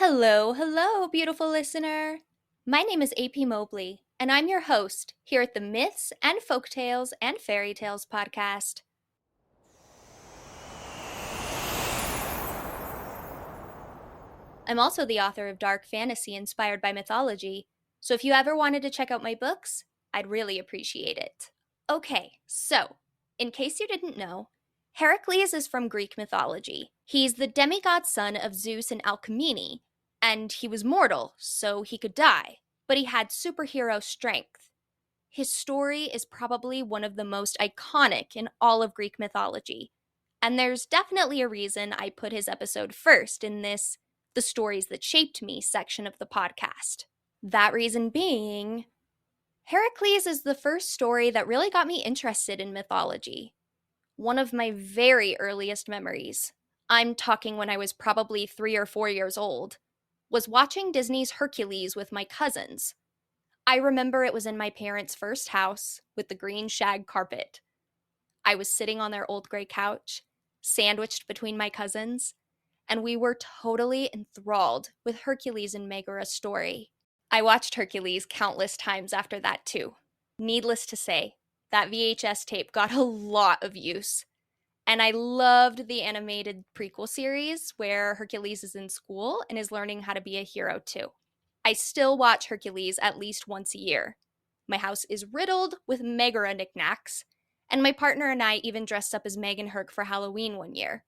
Hello, hello, beautiful listener. My name is AP Mobley, and I'm your host here at the Myths and Folktales and Fairy Tales podcast. I'm also the author of dark fantasy inspired by mythology, so if you ever wanted to check out my books, I'd really appreciate it. Okay, so, in case you didn't know, Heracles is from Greek mythology. He's the demigod son of Zeus and Alcmene, and he was mortal, so he could die, but he had superhero strength. His story is probably one of the most iconic in all of Greek mythology, and there's definitely a reason I put his episode first in this The Stories That Shaped Me section of the podcast. That reason being, Heracles is the first story that really got me interested in mythology. One of my very earliest memories, I'm talking when I was probably 3 or 4 years old, was watching Disney's Hercules with my cousins. I remember it was in my parents' first house with the green shag carpet. I was sitting on their old gray couch, sandwiched between my cousins, and we were totally enthralled with Hercules and Megara's story. I watched Hercules countless times after that, too. Needless to say, that VHS tape got a lot of use. And I loved the animated prequel series where Hercules is in school and is learning how to be a hero, too. I still watch Hercules at least once a year. My house is riddled with Megara knickknacks, and my partner and I even dressed up as Meg and Herc for Halloween one year.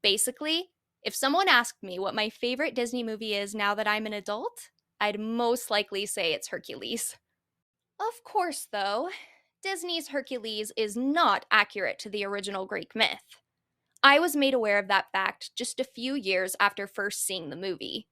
Basically, if someone asked me what my favorite Disney movie is now that I'm an adult, I'd most likely say it's Hercules. Of course, though, Disney's Hercules is not accurate to the original Greek myth. I was made aware of that fact just a few years after first seeing the movie.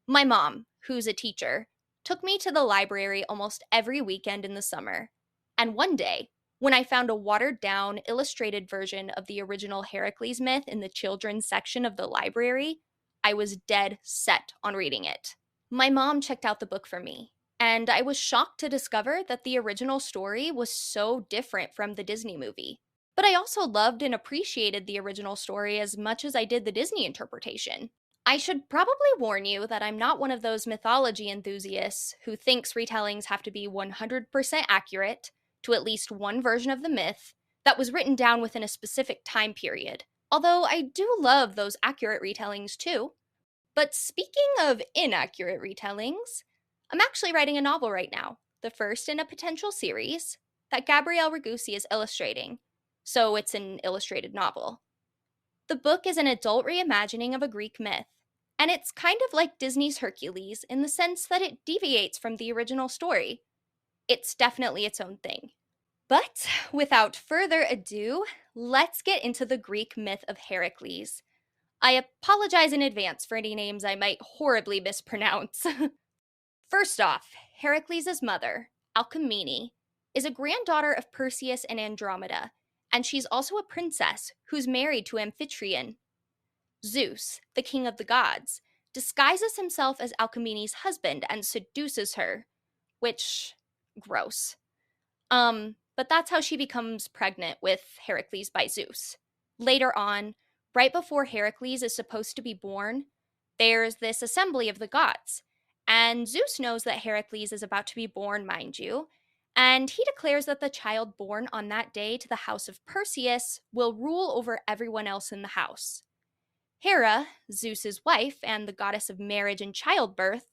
My mom, who's a teacher, took me to the library almost every weekend in the summer. And one day, when I found a watered down, illustrated version of the original Heracles myth in the children's section of the library, I was dead set on reading it. My mom checked out the book for me, and I was shocked to discover that the original story was so different from the Disney movie. But I also loved and appreciated the original story as much as I did the Disney interpretation. I should probably warn you that I'm not one of those mythology enthusiasts who thinks retellings have to be 100% accurate to at least one version of the myth that was written down within a specific time period. Although I do love those accurate retellings too. But speaking of inaccurate retellings, I'm actually writing a novel right now, the first in a potential series that Gabrielle Ragusi is illustrating. So it's an illustrated novel. The book is an adult reimagining of a Greek myth, and it's kind of like Disney's Hercules in the sense that it deviates from the original story. It's definitely its own thing. But without further ado, let's get into the Greek myth of Heracles. I apologize in advance for any names I might horribly mispronounce. First off, Heracles' mother, Alcmene, is a granddaughter of Perseus and Andromeda, and she's also a princess who's married to Amphitryon. Zeus, the king of the gods, disguises himself as Alcmene's husband and seduces her, which, gross. But that's how she becomes pregnant with Heracles by Zeus. Later on, right before Heracles is supposed to be born, there's this assembly of the gods. And Zeus knows that Heracles is about to be born, mind you, and he declares that the child born on that day to the house of Perseus will rule over everyone else in the house. Hera, Zeus's wife and the goddess of marriage and childbirth,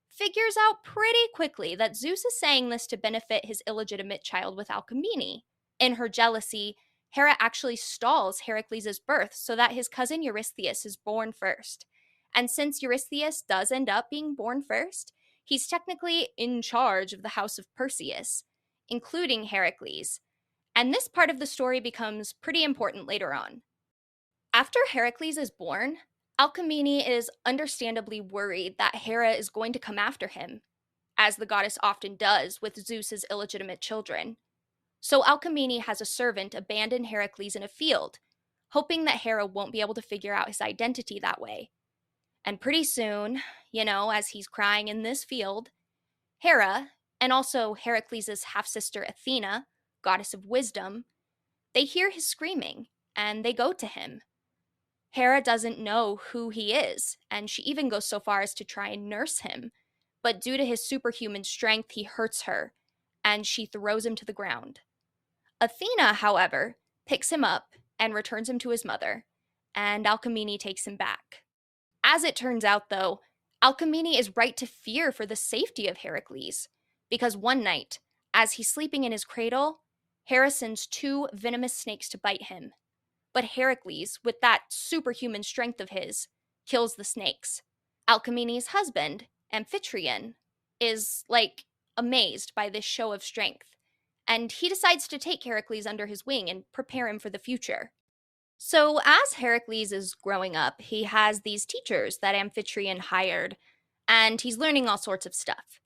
figures out pretty quickly that Zeus is saying this to benefit his illegitimate child with Alcmene. In her jealousy, Hera actually stalls Heracles' birth so that his cousin Eurystheus is born first. And since Eurystheus does end up being born first, he's technically in charge of the house of Perseus, including Heracles. And this part of the story becomes pretty important later on. After Heracles is born, Alcmene is understandably worried that Hera is going to come after him, as the goddess often does with Zeus's illegitimate children. So Alcmene has a servant abandon Heracles in a field, hoping that Hera won't be able to figure out his identity that way. And pretty soon, as he's crying in this field, Hera, and also Heracles' half-sister Athena, goddess of wisdom, they hear his screaming, and they go to him. Hera doesn't know who he is, and she even goes so far as to try and nurse him. But due to his superhuman strength, he hurts her, and she throws him to the ground. Athena, however, picks him up and returns him to his mother, and Alcmene takes him back. As it turns out, though, Alcmene is right to fear for the safety of Heracles, because one night, as he's sleeping in his cradle, Hera sends two venomous snakes to bite him. But Heracles, with that superhuman strength of his, kills the snakes. Alcmene's husband, Amphitryon, is amazed by this show of strength, and he decides to take Heracles under his wing and prepare him for the future. So, as Heracles is growing up, he has these teachers that Amphitryon hired, and he's learning all sorts of stuff.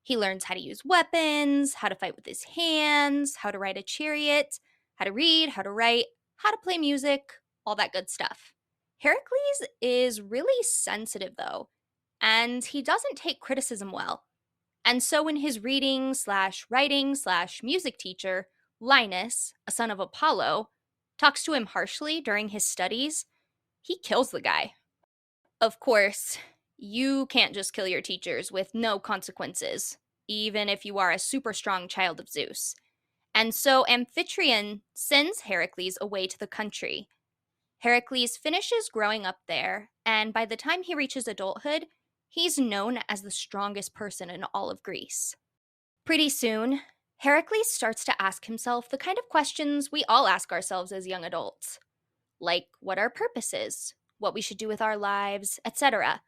He learns how to use weapons, how to fight with his hands, how to ride a chariot, how to read, how to write, how to play music, all that good stuff. Heracles is really sensitive, though, and he doesn't take criticism well. And so, when his reading slash writing slash music teacher, Linus, a son of Apollo, talks to him harshly during his studies, he kills the guy. Of course, you can't just kill your teachers with no consequences, even if you are a super strong child of Zeus. And so Amphitryon sends Heracles away to the country. Heracles finishes growing up there, and by the time he reaches adulthood, he's known as the strongest person in all of Greece. Pretty soon, Heracles starts to ask himself the kind of questions we all ask ourselves as young adults, like what our purpose is, what we should do with our lives, etc.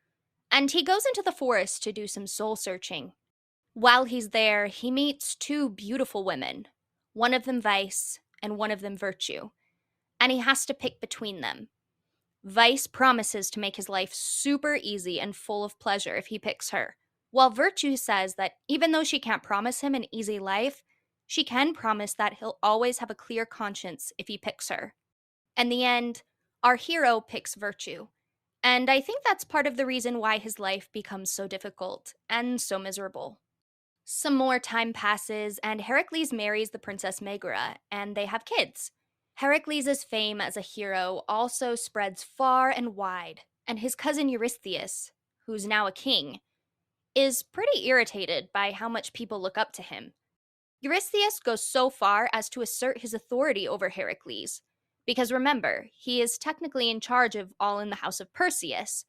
And he goes into the forest to do some soul searching. While he's there, he meets two beautiful women, one of them vice and one of them virtue, and he has to pick between them. Vice promises to make his life super easy and full of pleasure if he picks her, while virtue says that even though she can't promise him an easy life, she can promise that he'll always have a clear conscience if he picks her. In the end, our hero picks virtue, and I think that's part of the reason why his life becomes so difficult and so miserable. Some more time passes, and Heracles marries the princess Megara, and they have kids. Heracles' fame as a hero also spreads far and wide, and his cousin Eurystheus, who's now a king, is pretty irritated by how much people look up to him. Eurystheus goes so far as to assert his authority over Heracles, because remember, he is technically in charge of all in the house of Perseus,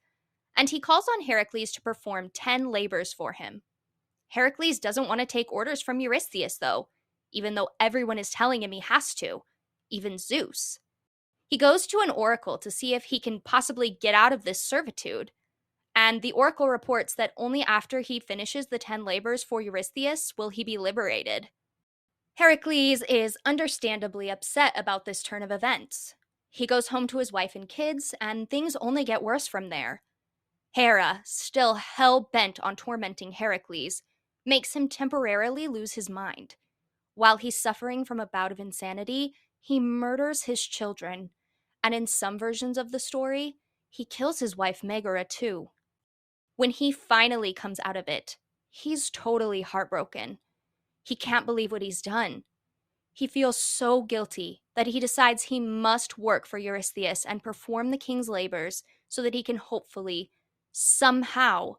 and he calls on Heracles to perform 10 labors for him. Heracles doesn't want to take orders from Eurystheus, though, even though everyone is telling him he has to, even Zeus. He goes to an oracle to see if he can possibly get out of this servitude, and the oracle reports that only after he finishes the 10 labors for Eurystheus will he be liberated. Heracles is understandably upset about this turn of events. He goes home to his wife and kids, and things only get worse from there. Hera, still hell-bent on tormenting Heracles, makes him temporarily lose his mind. While he's suffering from a bout of insanity, he murders his children, and in some versions of the story, he kills his wife Megara too. When he finally comes out of it, he's totally heartbroken. He can't believe what he's done. He feels so guilty that he decides he must work for Eurystheus and perform the king's labors so that he can hopefully, somehow,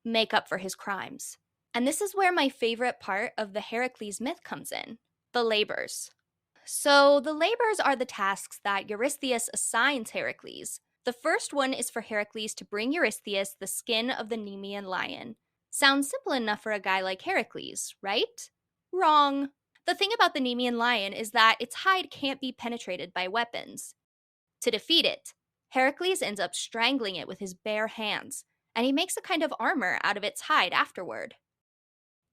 make up for his crimes. And this is where my favorite part of the Heracles myth comes in, the labors. So the labors are the tasks that Eurystheus assigns Heracles. The first one is for Heracles to bring Eurystheus the skin of the Nemean lion. Sounds simple enough for a guy like Heracles, right? Wrong. The thing about the Nemean lion is that its hide can't be penetrated by weapons. To defeat it, Heracles ends up strangling it with his bare hands, and he makes a kind of armor out of its hide afterward.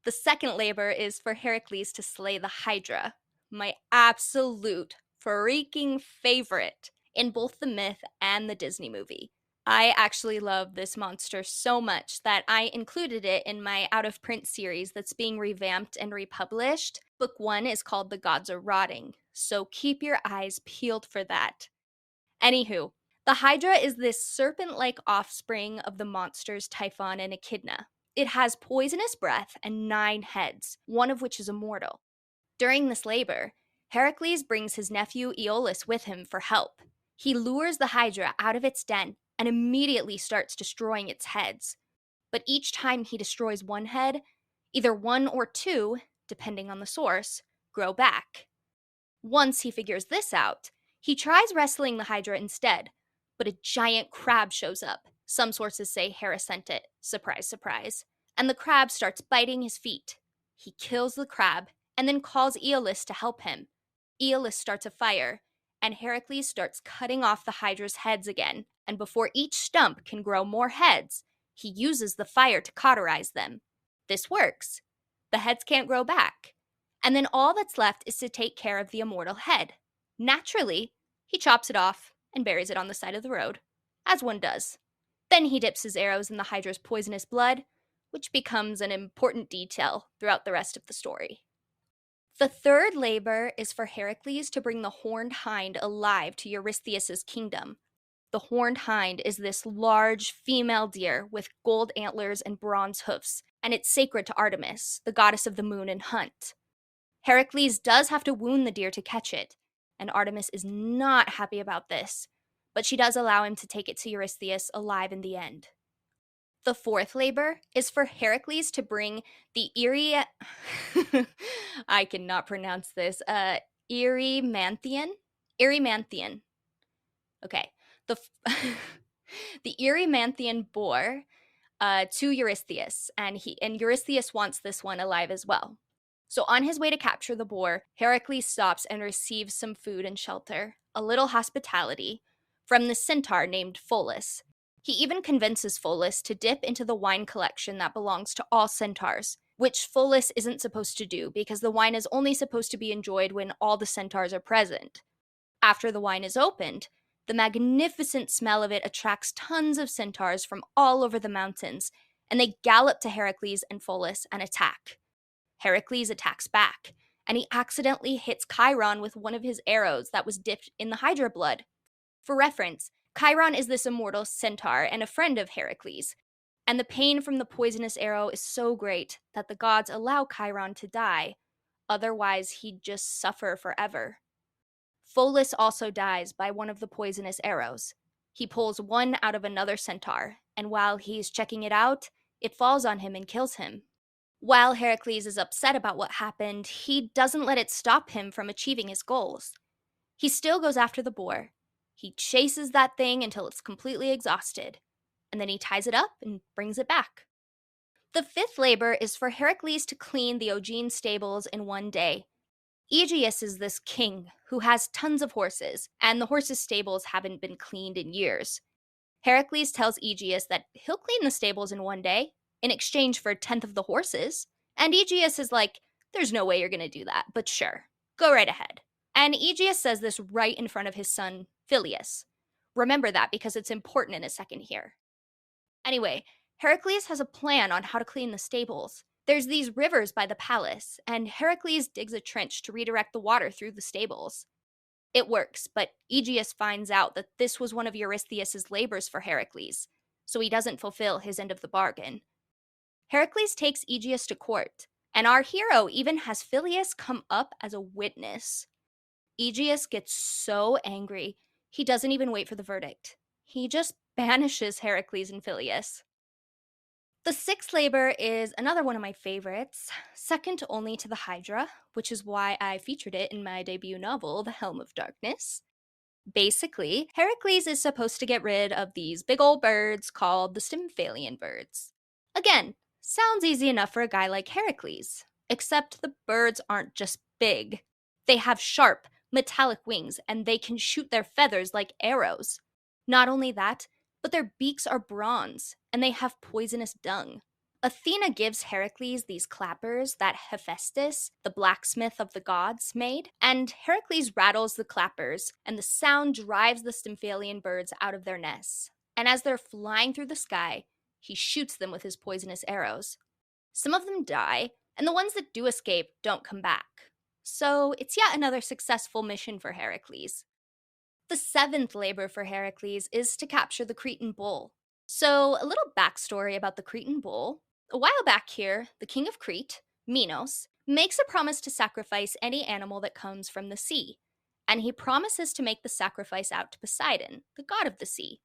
The second labor is for Heracles to slay the Hydra, my absolute freaking favorite in both the myth and the Disney movie. I actually love this monster so much that I included it in my out-of-print series that's being revamped and republished. Book 1 is called The Gods Are Rotting, so keep your eyes peeled for that. Anywho, the Hydra is this serpent-like offspring of the monsters Typhon and Echidna. It has poisonous breath and 9 heads, one of which is immortal. During this labor, Heracles brings his nephew Aeolus with him for help. He lures the Hydra out of its den and immediately starts destroying its heads. But each time he destroys one head, either one or two, depending on the source, grow back. Once he figures this out, he tries wrestling the Hydra instead, but a giant crab shows up. Some sources say Hera sent it. Surprise, surprise. And the crab starts biting his feet. He kills the crab and then calls Aeolus to help him. Aeolus starts a fire, and Heracles starts cutting off the Hydra's heads again. And before each stump can grow more heads, he uses the fire to cauterize them. This works. The heads can't grow back. And then all that's left is to take care of the immortal head. Naturally, he chops it off and buries it on the side of the road, as one does. Then he dips his arrows in the Hydra's poisonous blood, which becomes an important detail throughout the rest of the story. The third labor is for Heracles to bring the horned hind alive to Eurystheus' kingdom. The horned hind is this large female deer with gold antlers and bronze hoofs, and it's sacred to Artemis, the goddess of the moon and hunt. Heracles does have to wound the deer to catch it, and Artemis is not happy about this, but she does allow him to take it to Eurystheus alive in the end. The fourth labor is for Heracles to bring the I cannot pronounce this, Erymanthian? Erymanthian. Okay. The Erymanthian boar to Eurystheus, and Eurystheus wants this one alive as well. So on his way to capture the boar, Heracles stops and receives some food and shelter, a little hospitality, from the centaur named Pholus. He even convinces Pholus to dip into the wine collection that belongs to all centaurs, which Pholus isn't supposed to do because the wine is only supposed to be enjoyed when all the centaurs are present. After the wine is opened, the magnificent smell of it attracts tons of centaurs from all over the mountains, and they gallop to Heracles and Pholus and attack. Heracles attacks back, and he accidentally hits Chiron with one of his arrows that was dipped in the Hydra blood. For reference, Chiron is this immortal centaur and a friend of Heracles, and the pain from the poisonous arrow is so great that the gods allow Chiron to die, otherwise he'd just suffer forever. Pholus also dies by one of the poisonous arrows. He pulls one out of another centaur, and while he's checking it out, it falls on him and kills him. While Heracles is upset about what happened, he doesn't let it stop him from achieving his goals. He still goes after the boar. He chases that thing until it's completely exhausted, and then he ties it up and brings it back. The fifth labor is for Heracles to clean the Augean stables in one day. Aegeus is this king who has tons of horses, and the horses' stables haven't been cleaned in years. Heracles tells Aegeus that he'll clean the stables in one day, in exchange for a tenth of the horses. And Aegeus is like, there's no way you're going to do that, but sure, go right ahead. And Aegeus says this right in front of his son, Phyleus. Remember that because it's important in a second here. Anyway, Heracles has a plan on how to clean the stables. There's these rivers by the palace, and Heracles digs a trench to redirect the water through the stables. It works, but Aegeus finds out that this was one of Eurystheus' labors for Heracles, so he doesn't fulfill his end of the bargain. Heracles takes Aegeus to court, and our hero even has Phyleus come up as a witness. Aegeus gets so angry, he doesn't even wait for the verdict. He just banishes Heracles and Phyleus. The sixth labor is another one of my favorites, second only to the Hydra, which is why I featured it in my debut novel, The Helm of Darkness. Basically, Heracles is supposed to get rid of these big old birds called the Stymphalian birds. Again, sounds easy enough for a guy like Heracles, except the birds aren't just big. They have sharp, metallic wings, and they can shoot their feathers like arrows. Not only that, but their beaks are bronze, and they have poisonous dung. Athena gives Heracles these clappers that Hephaestus, the blacksmith of the gods, made, and Heracles rattles the clappers, and the sound drives the Stymphalian birds out of their nests. And as they're flying through the sky, he shoots them with his poisonous arrows. Some of them die, and the ones that do escape don't come back. So it's yet another successful mission for Heracles. The seventh labor for Heracles is to capture the Cretan bull. So a little backstory about the Cretan bull. A while back here, the king of Crete, Minos, makes a promise to sacrifice any animal that comes from the sea. and he promises to make the sacrifice out to Poseidon, the god of the sea.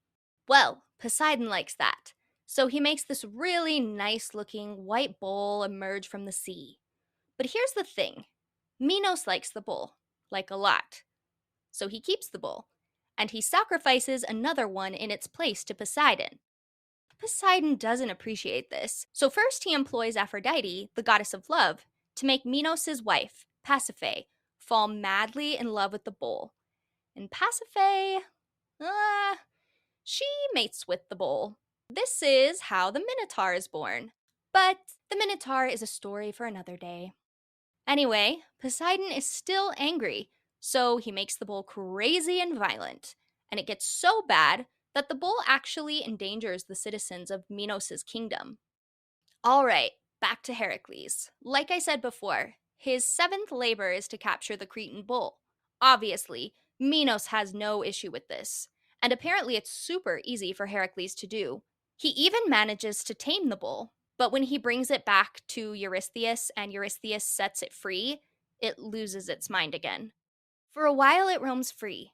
Well, Poseidon likes that, so he makes this really nice looking white bowl emerge from the sea. But here's the thing, Minos likes the bowl, like a lot. So he keeps the bowl, and he sacrifices another one in its place to Poseidon. Poseidon doesn't appreciate this, so first he employs Aphrodite, the goddess of love, to make Minos' wife, Pasiphae, fall madly in love with the bowl. And Pasiphae, she mates with the bowl. This is how the Minotaur is born. But the Minotaur is a story for another day. Anyway, Poseidon is still angry, so he makes the bull crazy and violent, and it gets so bad that the bull actually endangers the citizens of Minos' kingdom. All right, back to Heracles. Like I said before, his seventh labor is to capture the Cretan bull. Obviously, Minos has no issue with this, and apparently it's super easy for Heracles to do. He even manages to tame the bull, but when he brings it back to Eurystheus and Eurystheus sets it free, it loses its mind again. For a while, it roams free,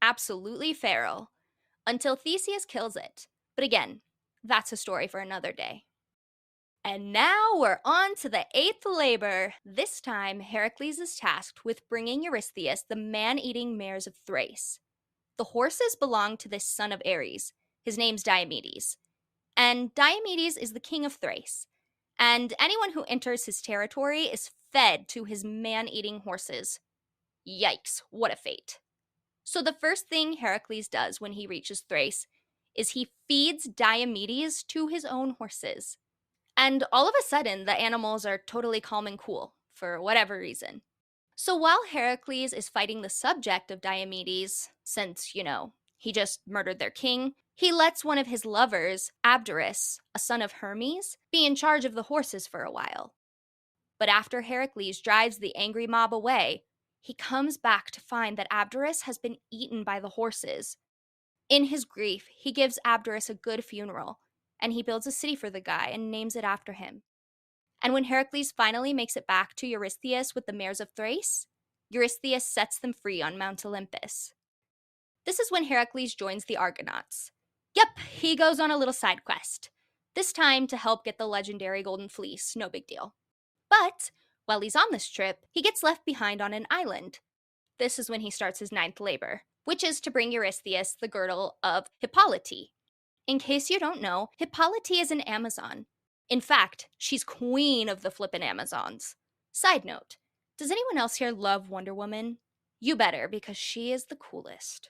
absolutely feral, until Theseus kills it. But again, that's a story for another day. And now we're on to the eighth labor. This time, Heracles is tasked with bringing Eurystheus the man-eating mares of Thrace. The horses belong to this son of Ares. His name's Diomedes. And Diomedes is the king of Thrace. And anyone who enters his territory is fed to his man-eating horses. Yikes, what a fate. So the first thing Heracles does when he reaches Thrace is he feeds Diomedes to his own horses. And all of a sudden, the animals are totally calm and cool, for whatever reason. So while Heracles is fighting the subject of Diomedes, since, he just murdered their king, he lets one of his lovers, Abderus, a son of Hermes, be in charge of the horses for a while. But after Heracles drives the angry mob away, he comes back to find that Abderus has been eaten by the horses. In his grief, he gives Abderus a good funeral, and he builds a city for the guy and names it after him. And when Heracles finally makes it back to Eurystheus with the mares of Thrace, Eurystheus sets them free on Mount Olympus. This is when Heracles joins the Argonauts. Yep, he goes on a little side quest, this time to help get the legendary Golden Fleece, no big deal. But while he's on this trip, he gets left behind on an island. This is when he starts his ninth labor, which is to bring Eurystheus the girdle of Hippolyte. In case you don't know, Hippolyte is an Amazon. In fact, she's queen of the flippin' Amazons. Side note, does anyone else here love Wonder Woman? You better, because she is the coolest.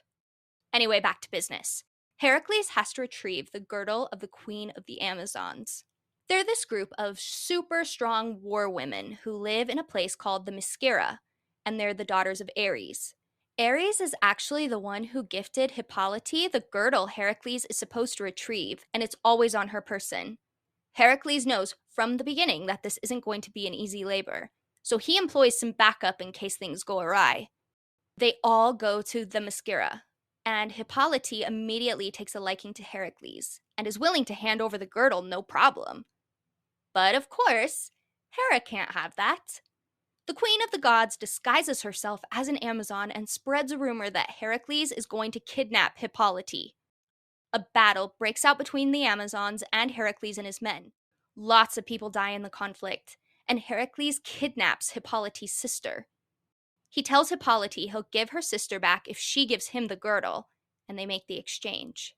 Anyway, back to business. Heracles has to retrieve the girdle of the queen of the Amazons. They're this group of super strong war women who live in a place called the Myskera, and they're the daughters of Ares. Ares is actually the one who gifted Hippolyte the girdle Heracles is supposed to retrieve, and it's always on her person. Heracles knows from the beginning that this isn't going to be an easy labor, so he employs some backup in case things go awry. They all go to the Myskera, and Hippolyte immediately takes a liking to Heracles and is willing to hand over the girdle no problem. But of course, Hera can't have that. The queen of the gods disguises herself as an Amazon and spreads a rumor that Heracles is going to kidnap Hippolyte. A battle breaks out between the Amazons and Heracles and his men. Lots of people die in the conflict, and Heracles kidnaps Hippolyte's sister. He tells Hippolyte he'll give her sister back if she gives him the girdle, and they make the exchange.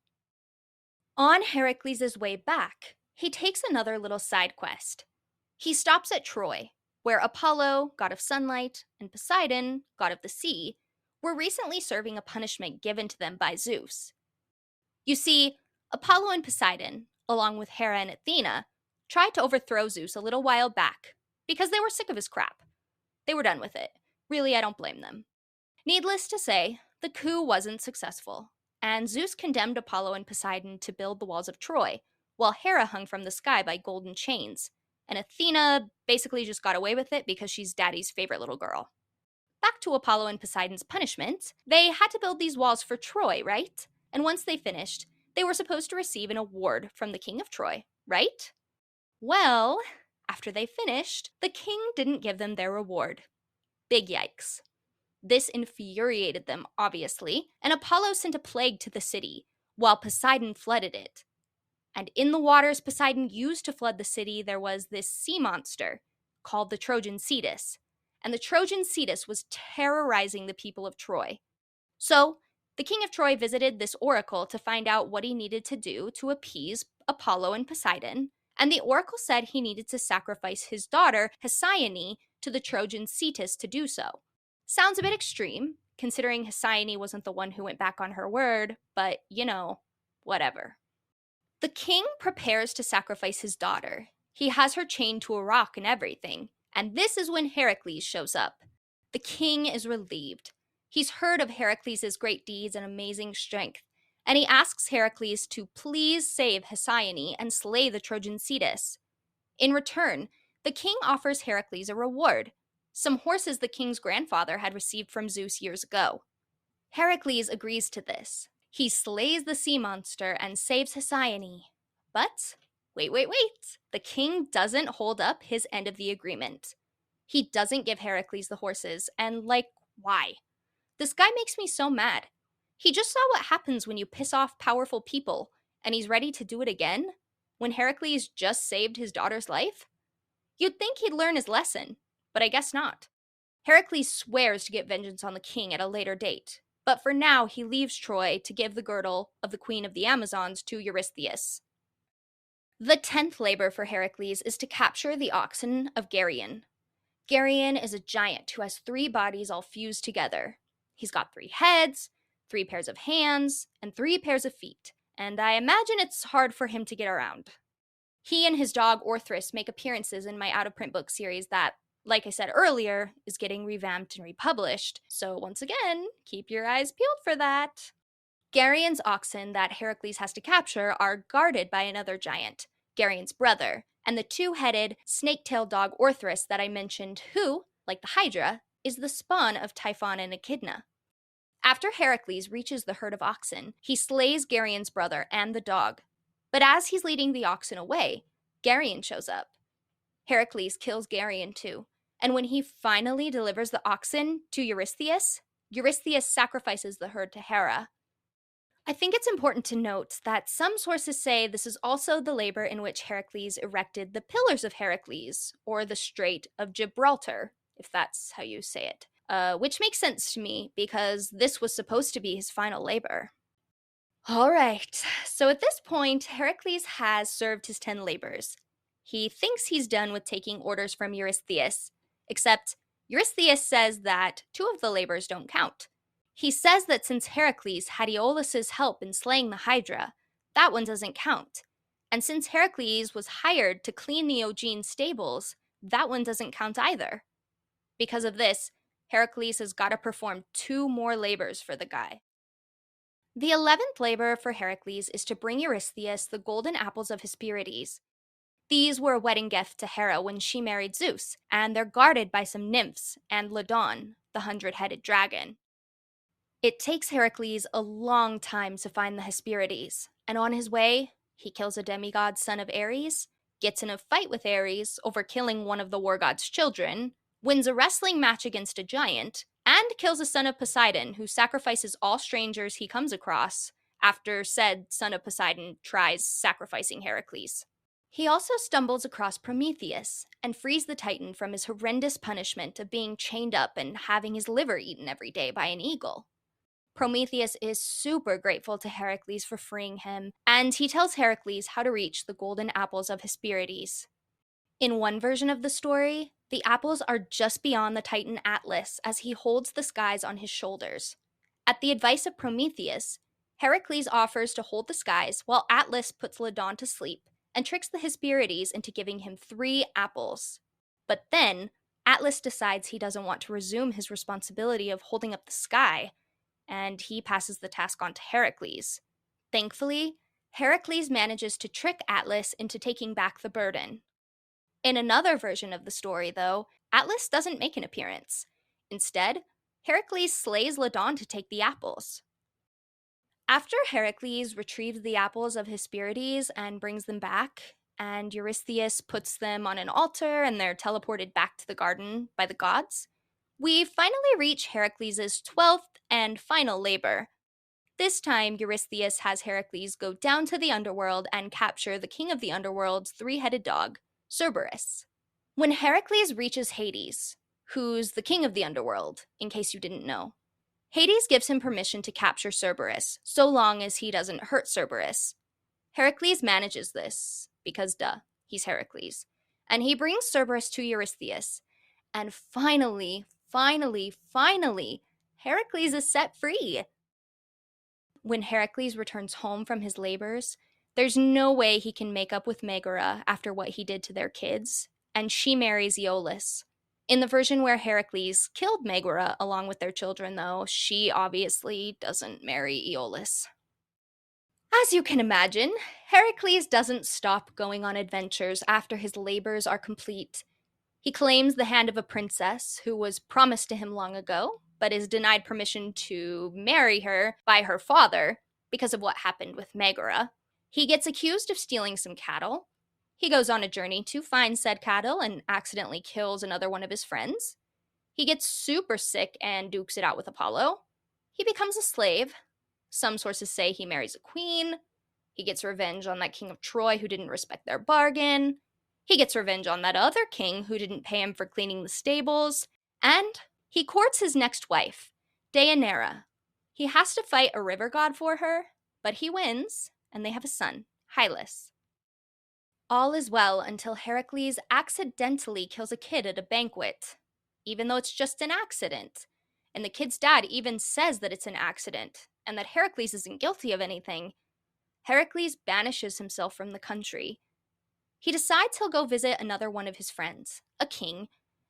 On Heracles' way back, he takes another little side quest. He stops at Troy, where Apollo, god of sunlight, and Poseidon, god of the sea, were recently serving a punishment given to them by Zeus. You see, Apollo and Poseidon, along with Hera and Athena, tried to overthrow Zeus a little while back because they were sick of his crap. They were done with it. Really, I don't blame them. Needless to say, the coup wasn't successful, and Zeus condemned Apollo and Poseidon to build the walls of Troy, while Hera hung from the sky by golden chains, and Athena basically just got away with it because she's daddy's favorite little girl. Back to Apollo and Poseidon's punishment, they had to build these walls for Troy, right? And once they finished, they were supposed to receive an award from the king of Troy, right? Well, after they finished, the king didn't give them their reward. Big yikes. This infuriated them, obviously, and Apollo sent a plague to the city, while Poseidon flooded it. And in the waters Poseidon used to flood the city, there was this sea monster called the Trojan Cetus. And the Trojan Cetus was terrorizing the people of Troy. So, the king of Troy visited this oracle to find out what he needed to do to appease Apollo and Poseidon. And the oracle said he needed to sacrifice his daughter, Hesione, to the Trojan Cetus to do so. Sounds a bit extreme, considering Hesione wasn't the one who went back on her word, but whatever. The king prepares to sacrifice his daughter. He has her chained to a rock and everything. And this is when Heracles shows up. The king is relieved. He's heard of Heracles' great deeds and amazing strength, and he asks Heracles to please save Hesione and slay the Trojan Cetus. In return, the king offers Heracles a reward, some horses the king's grandfather had received from Zeus years ago. Heracles agrees to this. He slays the sea monster and saves Hesione. But wait. The king doesn't hold up his end of the agreement. He doesn't give Heracles the horses, and why? This guy makes me so mad. He just saw what happens when you piss off powerful people, and he's ready to do it again? When Heracles just saved his daughter's life? You'd think he'd learn his lesson, but I guess not. Heracles swears to get vengeance on the king at a later date, but for now he leaves Troy to give the girdle of the Queen of the Amazons to Eurystheus. The 10th labor for Heracles is to capture the oxen of Geryon. Geryon is a giant who has 3 bodies all fused together. He's got 3 heads, 3 pairs of hands, and 3 pairs of feet, and I imagine it's hard for him to get around. He and his dog Orthrus make appearances in my out-of-print book series that, like I said earlier, is getting revamped and republished, so once again, keep your eyes peeled for that. Geryon's oxen that Heracles has to capture are guarded by another giant, Geryon's brother, and the 2-headed, snake-tailed dog Orthrus that I mentioned, who, like the Hydra, is the spawn of Typhon and Echidna. After Heracles reaches the herd of oxen, he slays Geryon's brother and the dog. But as he's leading the oxen away, Geryon shows up. Heracles kills Geryon too, and when he finally delivers the oxen to Eurystheus, Eurystheus sacrifices the herd to Hera. I think it's important to note that some sources say this is also the labor in which Heracles erected the Pillars of Heracles, or the Strait of Gibraltar, if that's how you say it. Which makes sense to me, because this was supposed to be his final labor. Alright, so at this point, Heracles has served his 10 labors. He thinks he's done with taking orders from Eurystheus, except Eurystheus says that 2 of the labors don't count. He says that since Heracles had Aeolus's help in slaying the Hydra, that one doesn't count. And since Heracles was hired to clean the Augean stables, that one doesn't count either. Because of this, Heracles has got to perform 2 more labors for the guy. The 11th labor for Heracles is to bring Eurystheus the golden apples of Hesperides. These were a wedding gift to Hera when she married Zeus, and they're guarded by some nymphs and Ladon, the 100-headed dragon. It takes Heracles a long time to find the Hesperides, and on his way, he kills a demigod son of Ares, gets in a fight with Ares over killing one of the war god's children, wins a wrestling match against a giant, and kills a son of Poseidon who sacrifices all strangers he comes across after said son of Poseidon tries sacrificing Heracles. He also stumbles across Prometheus and frees the Titan from his horrendous punishment of being chained up and having his liver eaten every day by an eagle. Prometheus is super grateful to Heracles for freeing him, and he tells Heracles how to reach the golden apples of Hesperides. In one version of the story, the apples are just beyond the Titan Atlas as he holds the skies on his shoulders. At the advice of Prometheus, Heracles offers to hold the skies while Atlas puts Ladon to sleep and tricks the Hesperides into giving him 3 apples. But then, Atlas decides he doesn't want to resume his responsibility of holding up the sky, and he passes the task on to Heracles. Thankfully, Heracles manages to trick Atlas into taking back the burden. In another version of the story, though, Atlas doesn't make an appearance. Instead, Heracles slays Ladon to take the apples. After Heracles retrieves the apples of Hesperides and brings them back, and Eurystheus puts them on an altar and they're teleported back to the garden by the gods, We finally reach Heracles' 12th and final labor. This time, Eurystheus has Heracles go down to the underworld and capture the king of the underworld's three-headed dog, Cerberus. When Heracles reaches Hades, who's the king of the underworld, in case you didn't know, Hades gives him permission to capture Cerberus, so long as he doesn't hurt Cerberus. Heracles manages this, because duh, he's Heracles. And he brings Cerberus to Eurystheus. And finally, Heracles is set free. When Heracles returns home from his labors, there's no way he can make up with Megara after what he did to their kids, and she marries Aeolus. In the version where Heracles killed Megara along with their children, though, she obviously doesn't marry Aeolus. As you can imagine, Heracles doesn't stop going on adventures after his labors are complete. He claims the hand of a princess who was promised to him long ago, but is denied permission to marry her by her father because of what happened with Megara. He gets accused of stealing some cattle. He goes on a journey to find said cattle and accidentally kills another one of his friends. He gets super sick and dukes it out with Apollo. He becomes a slave. Some sources say he marries a queen. He gets revenge on that king of Troy who didn't respect their bargain. He gets revenge on that other king who didn't pay him for cleaning the stables. And he courts his next wife, Deianira. He has to fight a river god for her, but he wins, and they have a son, Hylas. All is well until Heracles accidentally kills a kid at a banquet, even though it's just an accident. And the kid's dad even says that it's an accident, and that Heracles isn't guilty of anything. Heracles banishes himself from the country. He decides he'll go visit another one of his friends, a king,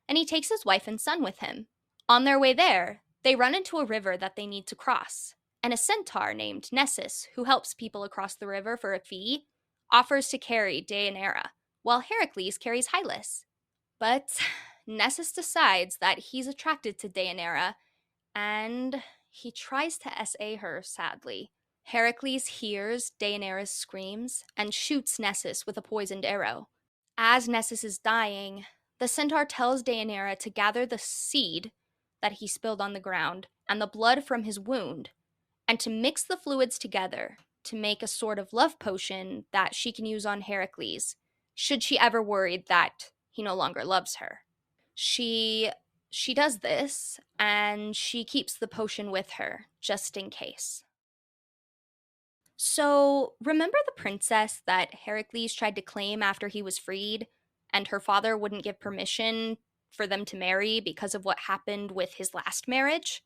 and he takes his wife and son with him. On their way there, they run into a river that they need to cross, and a centaur named Nessus, who helps people across the river for a fee, offers to carry Deianira, while Heracles carries Hylas. But Nessus decides that he's attracted to Deianira, and he tries to SA her, sadly. Heracles hears Deianira's screams and shoots Nessus with a poisoned arrow. As Nessus is dying, the centaur tells Deianira to gather the seed that he spilled on the ground and the blood from his wound, and to mix the fluids together to make a sort of love potion that she can use on Heracles, should she ever worry that he no longer loves her. She does this, and she keeps the potion with her, just in case. So, remember the princess that Heracles tried to claim after he was freed, and her father wouldn't give permission for them to marry because of what happened with his last marriage?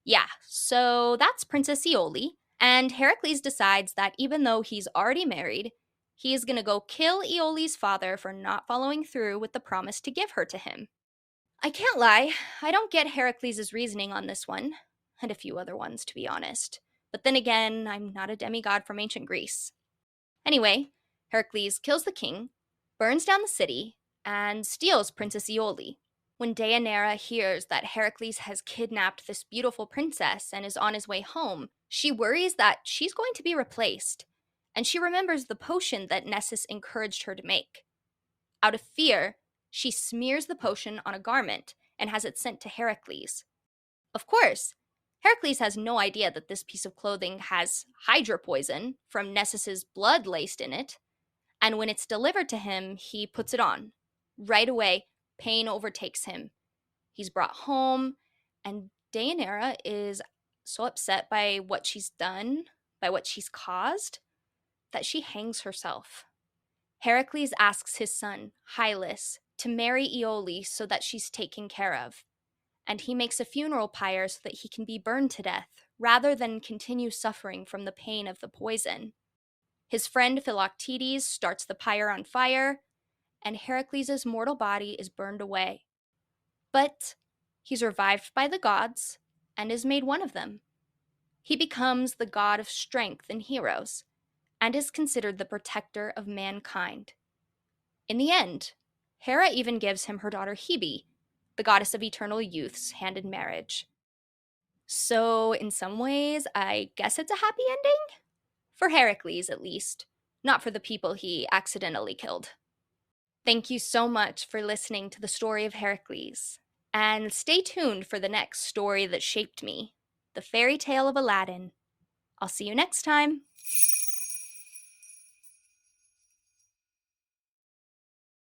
Yeah, so that's Princess Iole, and Heracles decides that even though he's already married, he is gonna go kill Iole's father for not following through with the promise to give her to him. I can't lie, I don't get Heracles' reasoning on this one, and a few other ones, to be honest. But then again, I'm not a demigod from ancient Greece. Anyway, Heracles kills the king, burns down the city, and steals Princess Iole. When Deianira hears that Heracles has kidnapped this beautiful princess and is on his way home, she worries that she's going to be replaced, and she remembers the potion that Nessus encouraged her to make. Out of fear, she smears the potion on a garment and has it sent to Heracles. Of course, Heracles has no idea that this piece of clothing has hydra poison from Nessus's blood laced in it, and when it's delivered to him, he puts it on. Right away, pain overtakes him. He's brought home, and Deianira is so upset by what she's done, by what she's caused, that she hangs herself. Heracles asks his son, Hylas, to marry Iole so that she's taken care of, and he makes a funeral pyre so that he can be burned to death, rather than continue suffering from the pain of the poison. His friend Philoctetes starts the pyre on fire, and Heracles' mortal body is burned away. But he's revived by the gods and is made one of them. He becomes the god of strength and heroes, and is considered the protector of mankind. In the end, Hera even gives him her daughter Hebe, the goddess of eternal youth's hand in marriage. So, in some ways, I guess it's a happy ending? For Heracles, at least. Not for the people he accidentally killed. Thank you so much for listening to the story of Heracles. And stay tuned for the next story that shaped me, The Fairy Tale of Aladdin. I'll see you next time.